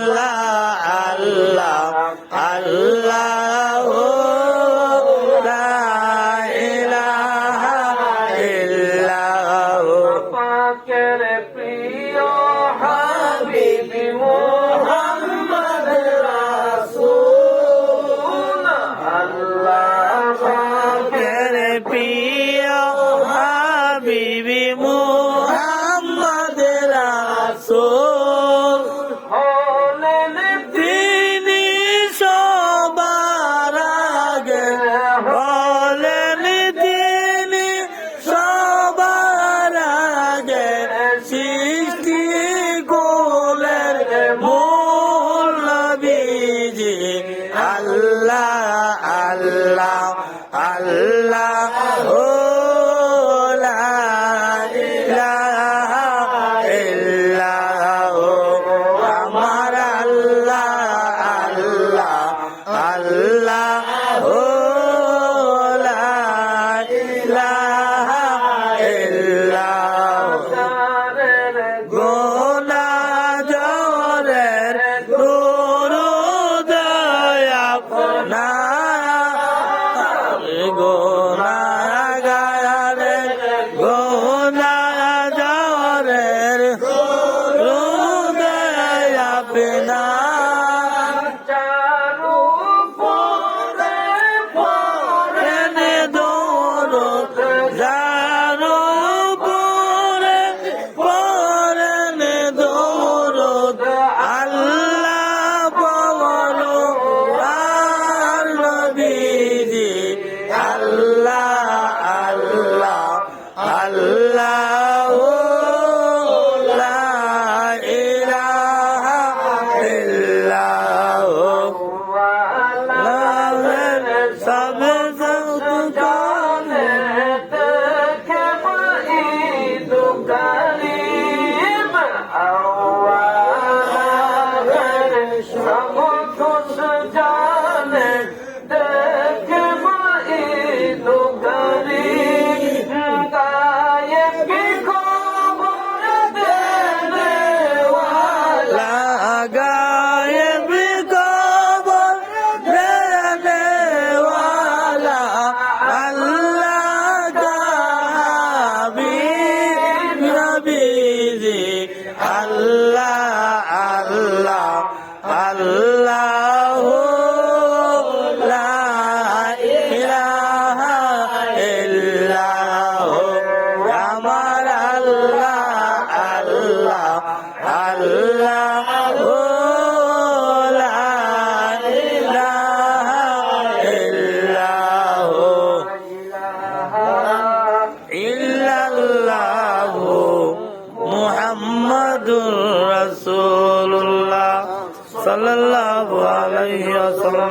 আল্লাহ আল্লাহ লা ইলাহা ইল্লাল্লাহ পাকের প্রিয় হাবিবি মুহাম্মদ রাসূল আল্লাহ পাকের প্রিয় হাবিবি মুহাম্মদ রাসূল হলেন তিনি সবার আগে হলেন তিনি সবার আগে সৃষ্টি কুলের মূল নবীজি আল্লাহ আল্লাহ আল্লাহ ও লা ইলাহা ইল্লাল্লাহ আমার আল্লাহ আল্লাহ আল্লাহ ও লা ইলাহা ইল্লাল্লাহ গোনা জরের দুরূদ আপনার গোনা গায়ের গোনা জরের দুরূদ আপনার চারু পরে পরে এনে দৌড় জানো পরে পরে দৌড় আল্লাহ বলো আর নবীজি আল্লাহ আল্লাহ আল্লাহ লা ইলাহা ইল্লাল্লাহ সব জানে দেখে ঈদ করিম আওয়াজ সব খুশ জানে দেখে ঈদ করিম গায়েব খবর দেনে ওয়ালা গায়েব খবর দেনে ওয়ালা আল্লাহ কা হাবিব নবীজি আল্লাহ আল্লাহ আল্লাহ লা ইলাহা ইল্লাল্লাহ আমার আল্লাহ আল্লাহ আল্লাহ লা ইলাহা ইল্লাল্লাহ মুহাম্মাদুর রাসূলুল্লাহ সাল্লাল্লাহু আলাইহি ওয়াসাল্লাম।